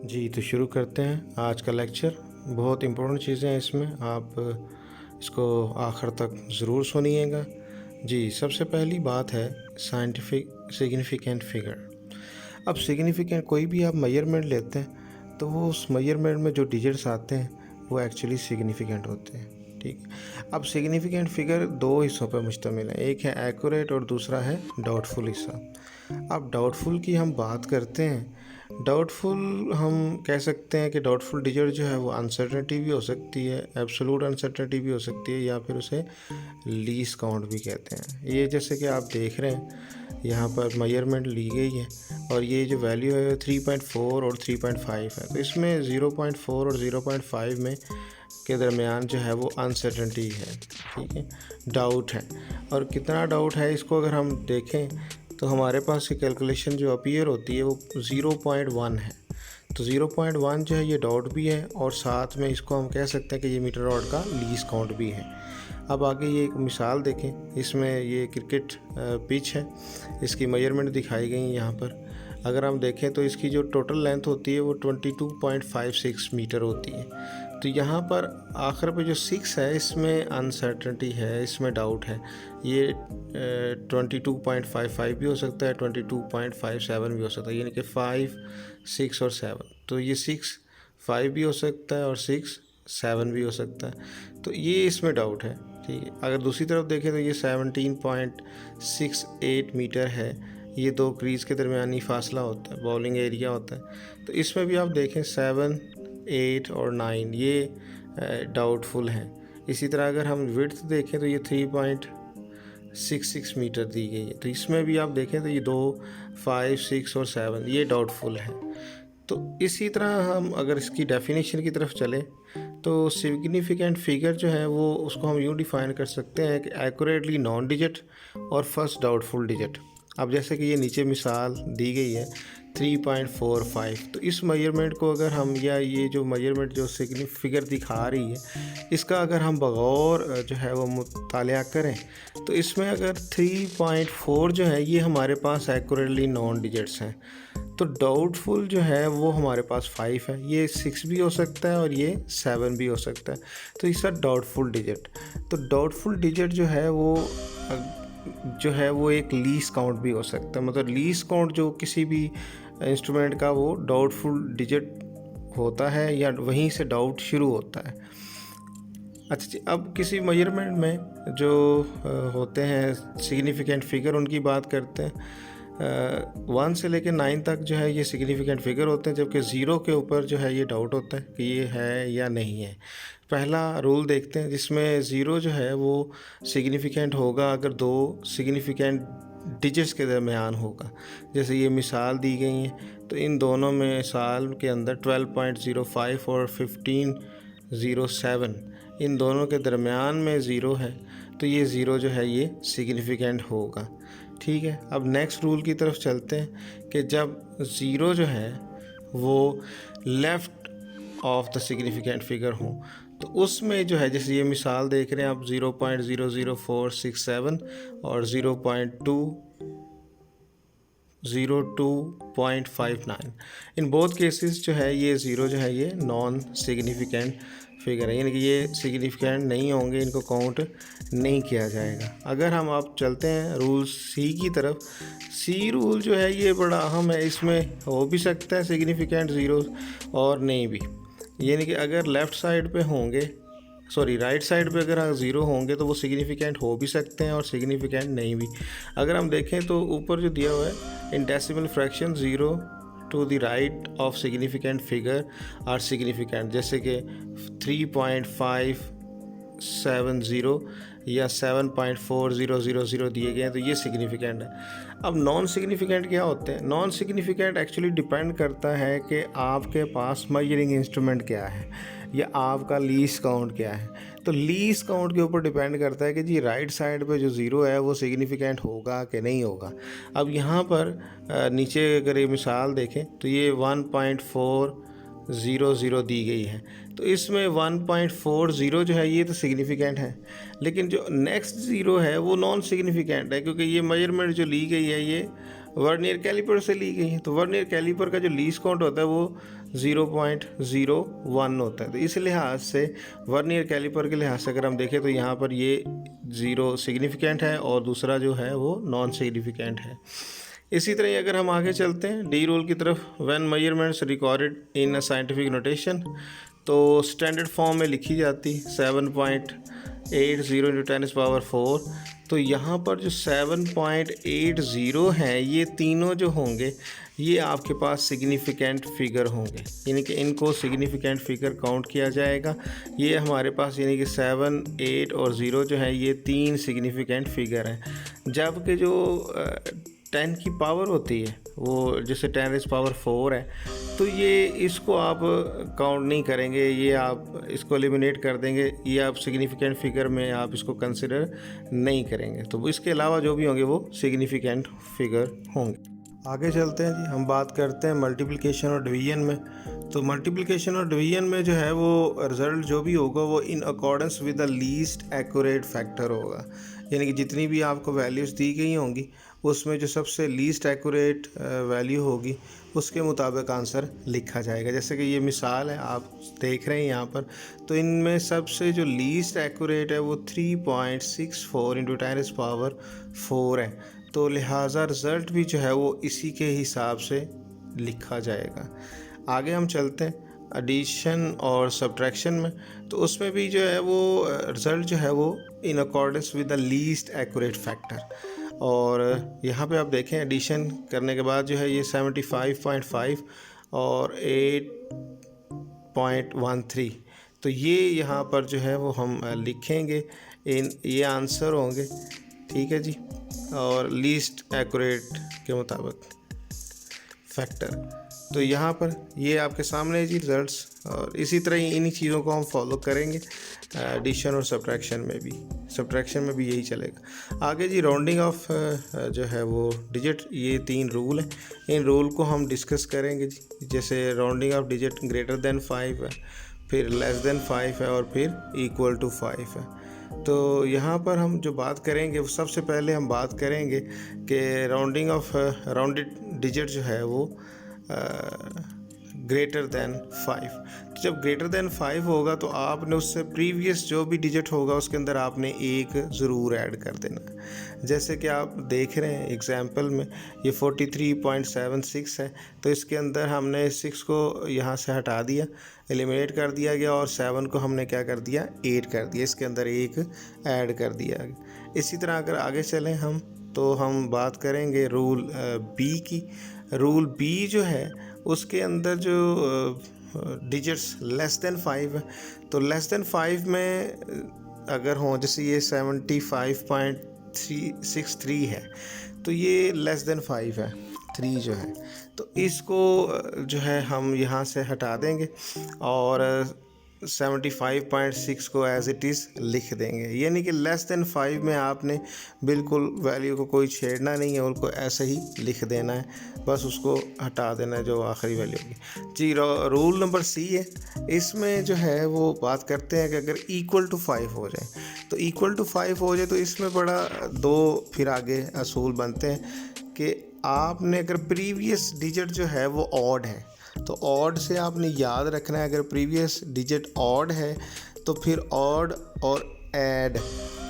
जी, तो शुरू करते हैं आज का लेक्चर। बहुत इम्पोर्टेंट चीज़ें हैं इसमें, आप इसको आखिर तक ज़रूर सुनिएगा। जी, सबसे पहली बात है साइंटिफिक सिग्निफिकेंट फिगर। अब सिग्निफिकेंट कोई भी आप मेजरमेंट लेते हैं तो वो उस मेजरमेंट में जो डिजिट्स आते हैं वो एक्चुअली सिग्निफिकेंट होते हैं। ठीक है, अब सिग्निफिकेंट फिगर दो हिस्सों पर मुश्तमिल है, एक है एक्यूरेट और दूसरा है डाउटफुल हिस्सा। अब डाउटफुल की हम बात करते हैं। डाउटफुल हम कह सकते हैं कि डाउटफुल डिजिट जो है वो अनसर्टेनिटी भी हो सकती है, एब्सोल्यूट अनसर्टेनिटी भी हो सकती है, या फिर उसे लीस्ट काउंट भी कहते हैं। ये जैसे कि आप देख रहे हैं यहाँ पर मेजरमेंट ली गई है और ये जो वैल्यू है 3.4 और 3.5 है, तो इसमें 0.4 और 0.5 में के दरमियान जो है वो अनसर्टेनिटी है। ठीक है, डाउट है। और कितना डाउट है इसको अगर हम देखें तो हमारे पास ये कैलकुलेशन जो अपीयर होती है वो 0.1 है। तो 0.1 जो है ये डाउट भी है और साथ में इसको हम कह सकते हैं कि ये मीटर रॉड का लीस्ट काउंट भी है। अब आगे ये एक मिसाल देखें, इसमें ये क्रिकेट पिच है, इसकी मेजरमेंट दिखाई गई यहाँ पर। अगर हम देखें तो इसकी जो टोटल लेंथ होती है वो 22.56 मीटर होती है। तो यहाँ पर आखिर पे जो 6 है इसमें अनसर्टेनिटी है, इसमें डाउट है। ये 22.55 भी हो सकता है, 22.57 भी हो सकता है, यानी कि 5, 6 और 7। तो ये 6, 5 भी हो सकता है और 6, 7 भी हो सकता है। तो ये इसमें डाउट है। ठीक है, अगर दूसरी तरफ देखें तो ये 17.68 मीटर है। ये दो क्रीज के दरमियानी फासला होता है, बॉलिंग एरिया होता है। तो इसमें भी आप देखें 7, 8 और 9 ये डाउटफुल हैं। इसी तरह अगर हम विड्थ देखें तो ये 3.66 मीटर दी गई है। तो इसमें भी आप देखें तो ये 2, 5, 6 और 7 ये डाउटफुल है। तो इसी तरह हम अगर इसकी डेफिनेशन की तरफ चलें तो सिग्निफिकेंट फिगर जो है वो उसको हम यूँ डिफ़ाइन कर सकते हैं कि एक्यूरेटली नॉन डिजिट और फर्स्ट डाउटफुल डिजिट। अब जैसे कि ये नीचे मिसाल दी गई है 3.45, तो इस मेजरमेंट को अगर हम, या ये जो मेजरमेंट जो फिगर दिखा रही है इसका अगर हम बगौर जो है वो मुतालिया करें तो इसमें अगर 3.4 जो है ये हमारे पास एक्यूरेटली नॉन डिजिट्स हैं, तो डाउटफुल जो है वो हमारे पास 5 है। ये 6 भी हो सकता है और ये 7 भी हो सकता है। तो इसका डाउटफुल डिजिट, तो डाउटफुल डिजिट जो है वो एक लीस्ट काउंट भी हो सकता है। मतलब लीस्ट काउंट जो किसी भी इंस्ट्रूमेंट का वो डाउटफुल डिजिट होता है या वहीं से डाउट शुरू होता है। अच्छा जी, अब किसी मेजरमेंट में जो होते हैं सिग्निफिकेंट फिगर उनकी बात करते हैं। 1 से लेकर 9 तक जो है ये सिग्निफिकेंट फिगर होते हैं, जबकि 0 के ऊपर जो है ये डाउट होता है कि ये है या नहीं है। पहला रूल देखते हैं जिसमें 0 जो है वो सिग्निफिकेंट होगा अगर दो सिग्निफिकेंट डिजिट्स के दरमियान होगा। जैसे ये मिसाल दी गई है तो इन दोनों में साल के अंदर 12.05 और 15.07 इन दोनों के दरमियान में 0 है, तो ये 0 जो है ये सिग्निफिकेंट होगा। ठीक है, अब नेक्स्ट रूल की तरफ चलते हैं कि जब 0 जो है वो left of the significant figure हो तो उसमें जो है, जैसे ये मिसाल देख रहे हैं आप 0.00467 और 0.202.59, इन बोथ केसेस जो है ये 0 जो है ये नॉन सिग्निफिकेंट फिगर है, यानी कि ये सिग्निफिकेंट नहीं होंगे, इनको काउंट नहीं किया जाएगा। अगर हम आप चलते हैं रूल सी की तरफ, सी रूल जो है ये बड़ा अहम है। इसमें हो भी सकता है सिग्निफिकेंट 0 और नहीं भी, यानी कि अगर लेफ़्ट साइड पे होंगे, राइट साइड पे अगर 0 होंगे तो वो सिग्निफिकेंट हो भी सकते हैं और सिग्निफिकेंट नहीं भी। अगर हम देखें तो ऊपर जो दिया हुआ है in decimal fraction 0 to the right of significant figure are significant, जैसे कि 3.570 या 7.4000 दिए गए हैं, तो ये सिग्निफिकेंट है। अब नॉन सिग्निफिकेंट क्या होते हैं? नॉन सिग्निफिकेंट एक्चुअली डिपेंड करता है कि आपके पास मेजरिंग इंस्ट्रूमेंट क्या है या आपका लीस्ट काउंट क्या है। तो लीस्ट काउंट के ऊपर डिपेंड करता है कि जी राइट साइड पे जो 0 है वो सिग्निफिकेंट होगा कि नहीं होगा। अब यहाँ पर नीचे अगर ये मिसाल देखें तो ये 0 दी गई है। तो इसमें 1.40 जो है ये तो सिग्निफिकेंट है, लेकिन जो नेक्स्ट ज़ीरो है वो नॉन सिग्निफिकेंट है, क्योंकि ये मेजरमेंट जो ली गई है ये वर्नियर कैलिपर से ली गई है। तो वर्नियर कैलिपर का जो लीस्ट काउंट होता है वो 0.01 होता है। तो इस लिहाज से वर्नियर कैलिपर के लिहाज से अगर हम देखें तो यहाँ पर ये 0 सिग्निफिकेंट है और दूसरा जो है वो नॉन सिग्निफिकेंट है। इसी तरह अगर हम आगे चलते हैं डी रूल की तरफ, when measurements recorded in a scientific notation, तो स्टैंडर्ड फॉर्म में लिखी जाती 7.80 इंटू 10⁻⁴। तो यहाँ पर जो 7.80 हैं ये तीनों जो होंगे ये आपके पास सिग्निफिकेंट फिगर होंगे, यानी कि इनको सिग्निफिकेंट फिगर काउंट किया जाएगा। ये हमारे पास यानी कि 7, 8 और 0 जो है ये 3 सिग्निफिकेंट फिगर हैं। जबकि जो 10 की पावर होती है वो जैसे 10⁻⁴ है, तो ये इसको आप काउंट नहीं करेंगे, ये आप इसको एलिमिनेट कर देंगे, ये आप सिग्निफिकेंट फिगर में आप इसको कंसिडर नहीं करेंगे। तो इसके अलावा जो भी होंगे वो सिग्निफिकेंट फिगर होंगे। आगे चलते हैं जी, हम बात करते हैं मल्टीप्लिकेशन और डिवीजन में। तो मल्टीप्लिकेशन और डिवीजन में जो है वो रिज़ल्ट जो भी होगा वो in accordance with the least accurate factor होगा, यानी कि जितनी भी आपको वैल्यूज़ दी गई होंगी उसमें जो सबसे लीस्ट एक्यूरेट वैल्यू होगी उसके मुताबिक आंसर लिखा जाएगा। जैसे कि ये मिसाल है आप देख रहे हैं यहाँ पर, तो इनमें सबसे जो लीस्ट एक्यूरेट है वो 3.64 इंटू 10⁻⁴ है। तो लिहाजा रिज़ल्ट भी जो है वो इसी के हिसाब से लिखा जाएगा। आगे हम चलते हैं एडिशन और सब्ट्रैक्शन में, तो उसमें भी जो है वो रिज़ल्ट जो है वो in accordance with the least accurate factor. और यहाँ पे आप देखें एडिशन करने के बाद जो है ये 75.5 और 8.13, तो ये यहाँ पर जो है वो हम लिखेंगे, ये आंसर होंगे, ठीक है जी, और लीस्ट एक्यूरेट के मुताबिक फैक्टर। तो यहाँ पर ये आपके सामने है जी रिजल्ट्स, और इसी तरह ही इन्हीं चीज़ों को हम फॉलो करेंगे एडिशन और सब्ट्रैक्शन में भी। सब्ट्रैक्शन में भी यही चलेगा। आगे जी राउंडिंग ऑफ जो है वो डिजिट, ये 3 रूल हैं, इन रूल को हम डिस्कस करेंगे जी। जैसे rounding off digit greater than 5 है, फिर लेस देन 5 है और फिर इक्वल टू 5 है। तो यहाँ पर हम जो बात करेंगे वो सबसे पहले हम बात करेंगे कि राउंडिंग ऑफ राउंडेड डिजिट जो है वो ग्रेटर देन 5। तो जब ग्रेटर देन 5 होगा तो आपने उससे प्रीवियस जो भी डिजिट होगा उसके अंदर आपने एक ज़रूर ऐड कर देना है। जैसे कि आप देख रहे हैं एग्जांपल में ये 43.76 है, तो इसके अंदर हमने 6 को यहाँ से हटा दिया, एलिमिनेट कर दिया गया, और 7 को हमने क्या कर दिया, 8 कर दिया, इसके अंदर एक ऐड कर दिया गया। इसी तरह अगर आगे चलें हम, तो हम बात करेंगे रूल बी की। रूल बी जो है उसके अंदर जो डिजिट्स लेस देन 5 है, तो लेस देन 5 में अगर हों, जैसे ये 75.363 है, तो ये लेस देन 5 है, 3 जो है, तो इसको जो है हम यहाँ से हटा देंगे और 75.6 को एज इट इज़ लिख देंगे। यानी कि लेस देन 5 में आपने बिल्कुल वैल्यू को कोई छेड़ना नहीं है, उनको ऐसे ही लिख देना है, बस उसको हटा देना है जो आखिरी वैल्यू होगी जी। रूल नंबर सी है, इसमें जो है वो बात करते हैं कि अगर इक्वल टू 5 हो जाए, तो इक्वल टू 5 हो जाए तो इसमें बड़ा 2 फिर आगे असूल बनते हैं कि आपने अगर प्रीवियस डिजिट जो है वो ऑड है, तो ऑड से आपने याद रखना है, अगर प्रीवियस डिजिट ऑड है तो फिर ऑड और ऐड,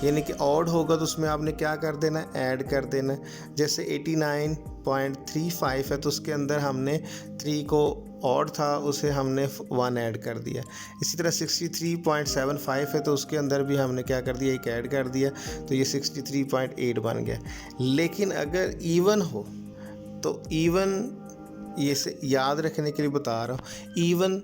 यानी कि ऑड होगा तो उसमें आपने क्या कर देना है, ऐड कर देना है। जैसे 89.35 है तो उसके अंदर हमने 3 को ऑड था उसे हमने 1 ऐड कर दिया। इसी तरह 63.75 है तो उसके अंदर भी हमने क्या कर दिया, एक ऐड कर दिया, तो ये 63.8 बन गया। लेकिन अगर इवन हो तो इवन, ये से याद रखने के लिए बता रहा हूँ, इवन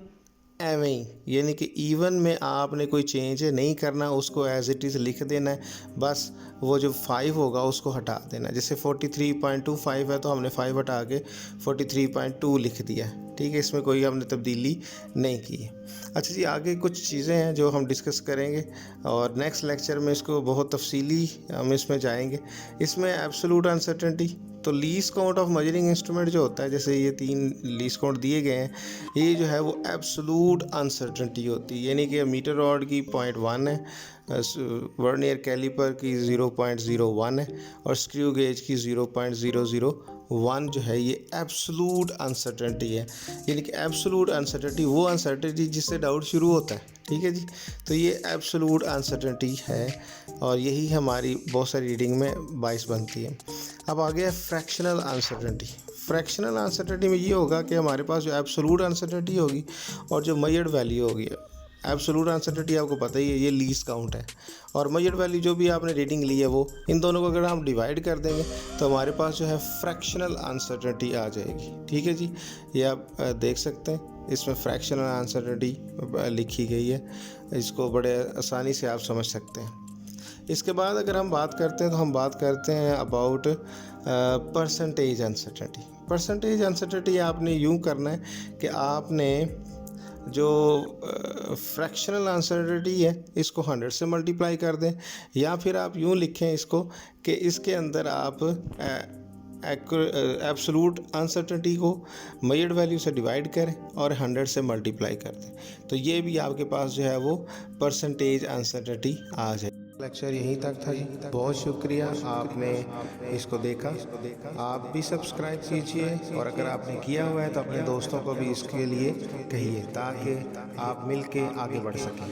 एवं ही, यानी कि इवन में आपने कोई चेंज नहीं करना, उसको एज इट इज़ लिख देना है, बस वो जो 5 होगा उसको हटा देना। जैसे 43.25 है तो हमने 5 हटा के 43.2 लिख दिया, ठीक है, इसमें कोई हमने तब्दीली नहीं की है। अच्छा जी, आगे कुछ चीज़ें हैं जो हम डिस्कस करेंगे और नेक्स्ट लेक्चर में इसको बहुत तफसीली हम इसमें जाएंगे। इसमें एब्सोल्यूट अनसर्टेनिटी, तो least count of measuring instrument जो होता है, जैसे ये 3 लीस्ट काउंट दिए गए हैं, ये जो है वो एब्सोल्यूट अनसर्टेनिटी होती है। यानी कि मीटर रॉड की 0.1 है, वर्नियर कैलिपर की 0.01 है और स्क्रू गेज की 0.001 जो है ये एब्सोल्यूट अनसर्टेनिटी है। यानी कि एब्सोल्यूट अनसर्टेनिटी वो अनसर्टेनिटी जिससे डाउट शुरू होता है, ठीक है जी। तो ये एब्सोल्यूट अनसर्टेनिटी है और यही हमारी बहुत सारी रीडिंग में बाइस बनती है। अब आगे है फ्रैक्शनल अनसर्टेनिटी। फ्रैक्शनल अनसर्टेनिटी में ये होगा कि हमारे पास जो एब्सोल्यूट अनसर्टेनिटी होगी और जो मेजर्ड वैल्यू होगी। एब्सोल्यूट अनसर्टेनिटी आपको पता ही है, ये लीस्ट काउंट है, और मेजर्ड वैल्यू जो भी आपने रीडिंग ली है वो, इन दोनों को अगर हम डिवाइड कर देंगे तो हमारे पास जो है फ्रैक्शनल अनसर्टेनिटी आ जाएगी, ठीक है जी। ये आप देख सकते हैं, इसमें फ्रैक्शनल अनसर्टेनिटी लिखी गई है, इसको बड़े आसानी से आप समझ सकते हैं। इसके बाद अगर हम बात करते हैं तो हम बात करते हैं about percentage uncertainty. Percentage uncertainty आपने यूँ करना है कि आपने जो फ्रैक्शनल अनसर्टेनिटी है इसको 100 से मल्टीप्लाई कर दें, या फिर आप यूँ लिखें इसको कि इसके अंदर आप एब्सोल्यूट अनसर्टेनिटी को मेजर्ड वैल्यू से डिवाइड करें और 100 से मल्टीप्लाई कर दें, तो ये भी आपके पास जो है वो परसेंटेज अनसर्टेनिटी आ जाए। लेक्चर यहीं तक था जी, बहुत शुक्रिया आपने इसको देखा। आप भी सब्सक्राइब कीजिए और अगर आपने किया हुआ है तो अपने दोस्तों को भी इसके लिए कहिए ताकि आप मिल के आगे बढ़ सकें।